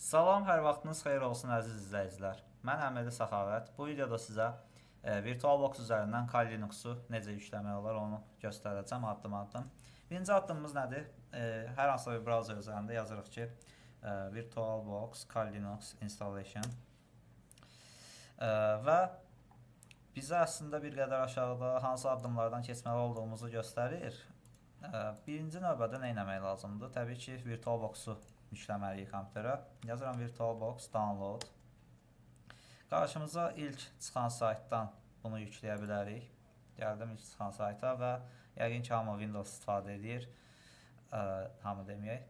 Salam, hər vaxtınız xeyir olsun əziz izləyicilər. Mən Əməli Səxavət. Bu videoda sizə VirtualBox üzərindən Kali Linuxu necə yükləmək olar onu göstərəcəm addım-addım. Birinci addımımız nədir? Hər hansısa bir browser üzərində yazırıq ki, VirtualBox Kali Linux installation və bizə əslində bir qədər aşağıda hansı addımlardan keçməli olduğumuzu göstərir. Birinci növbədə nə etmək lazımdır? Təbii ki, VirtualBox-u yükləməliyik kompüterə. Yazıram VirtualBox download. Qarşımıza ilk çıxan saytdan bunu yükləyə bilərik. Gəldim ilk çıxan sayta və yəqin ki, hamı Windows istifadə edir. Hamı deməyək.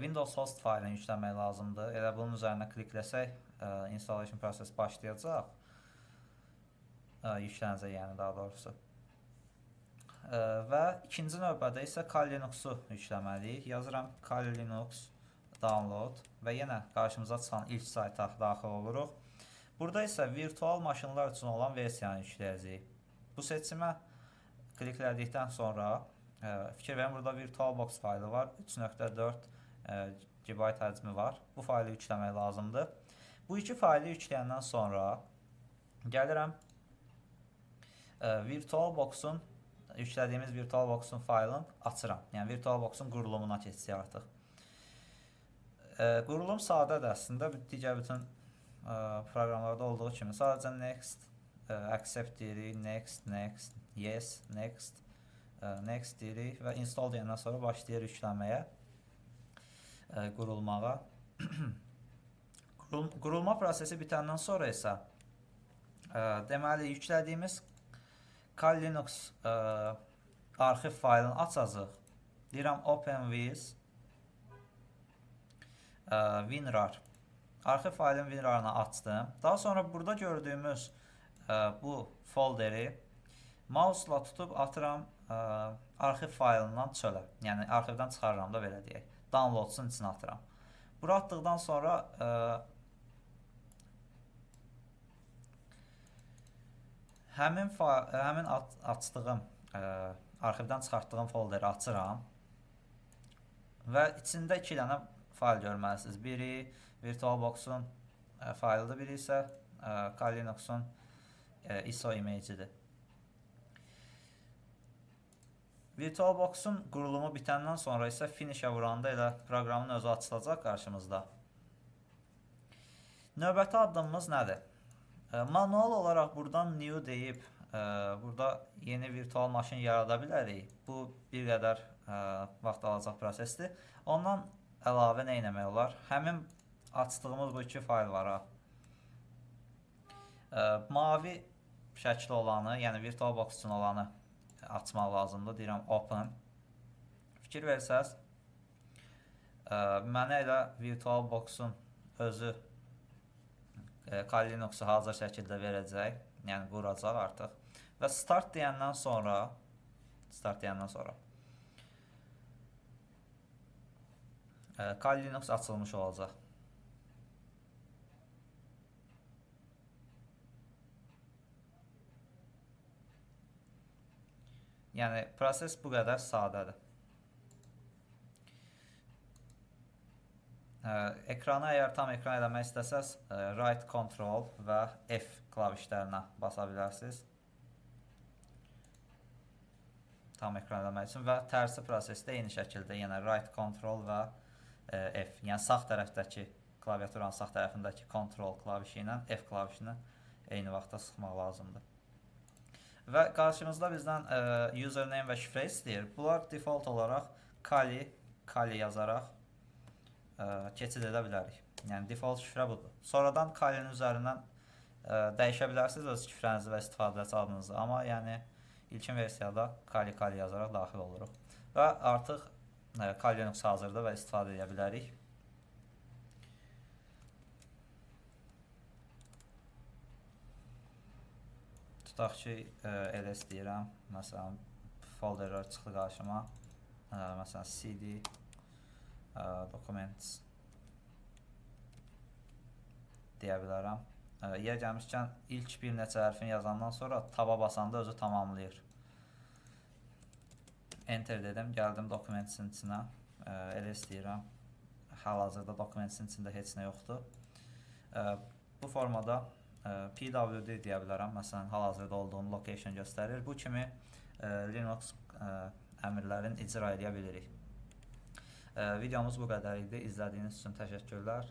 Windows host faylını yükləmək lazımdır. Elə bunun üzərinə klikləsək, installation process başlayacaq. Yüklənəcək yəni daha doğrusu. Və ikinci növbədə isə Kali Linuxu yükləməliyik. Yazıram Kali Linux download və yenə qarşımıza çıxan ilk sayta daxil oluruq. Burada isə virtual maşınlar üçün olan versiyanı yükləyəcəyik. Bu seçimə kliklədikdən sonra fikir verin, burada VirtualBox faylı var. 3.4 GB həcmi var. Bu faylı yükləmək lazımdır. Bu iki faylı yükləyəndən sonra gəlirəm VirtualBox-un yüklədiyimiz VirtualBox-un faylını açıram. Yəni VirtualBox-un qurulumuna keçəcək artıq. Qurulum sadədir əslində. Digər bütün proqramlarda olduğu kimi. Sadəcə next, accept deyirik, next, next, yes, next, next deyirik və install deyəndən sonra başlayır yüklənməyə, qurulmağa. Qurulma prosesi bitəndən sonra isə deməli yüklədiyimiz Kali Linux arxiv faylını açacaq. Deyirəm open with WinRAR. Arxiv faylın WinRAR-ını açdım. Daha sonra burada gördüyümüz bu folderi mouse-la tutub atıram arxiv faylından çölə. Yəni arxivdən çıxarıram da belə deyək. Downloads-un içinə atıram. Bura atdıqdan sonra həmin açdığım arxivdən çıxartdığım folderi açıram və içində iki dənə fayl görməlisiniz. Biri VirtualBox-un faylıdır, biri isə Kali Linux'un ISO image-idir. VirtualBox-un qurulumu bitəndən sonra isə finish-ə vuranda elə proqramın özü açılacaq qarşımızda. Növbəti addımımız nədir? Manual olaraq buradan new deyib burada yeni virtual maşın yarada bilərik. Bu bir qədər vaxt alacaq prosesdir. Ondan əlavə nə etmək olar? Həmin açdığımız bu iki fayl var. Mavi şəkli olanı, yəni VirtualBox üçün olanı açmaq lazımdır. Deyirəm open. Fikir versəz, mənə elə VirtualBox-un özü Kali Linux'u hazır şəkildə verəcək, yəni quracaq artıq. Və start deyəndən sonra Kali Linux açılmış olacaq. Yəni proses bu qədər sadədir. Ekranı əgər tam ekran eləmək istəsəz, right control və F klavişlərinə basa bilərsiniz. Tam ekran eləmək üçün və tərsi prosesdə eyni şəkildə yenə right control və F, yəni sağ tərəfdəki klaviaturanın sağ tərəfindəki control klavişi ilə F klavişini eyni vaxtda sıxmaq lazımdır. Və qarşımızda bizdən username və şifrə istəyir. Bunlar default olaraq Kali yazaraq keçid edə bilərik. Yəni default şifrə budur. Sonradan Kalinin üzərindən dəyişə bilərsiniz öz şifrənizi və istifadəçi adınızı. Amma yəni ilkin versiyada Kali yazaraq daxil oluruq. Və artıq Kali Linux hazırdır və istifadə edə bilərik. Tutaq ki, ls deyirəm. Məsələn, folderlər çıxdı qarşıma. Məsələn, cd documents deyə bilərəm. Yer gəlmişkən ilk bir neçə hərfini yazandan sonra taba basanda özü tamamlayır. Enter dedim, gəldim documents'in içinə, ls deyirəm. hal-hazırda dokumentin içində heç nə yoxdur. Bu formada PWD deyə bilərəm. Məsələn, hal-hazırda olduğum location göstərir. Bu kimi Linux əmrlərin icra edə bilirik. Videomuz bu qədər idi. İzlədiyiniz üçün təşəkkürlər.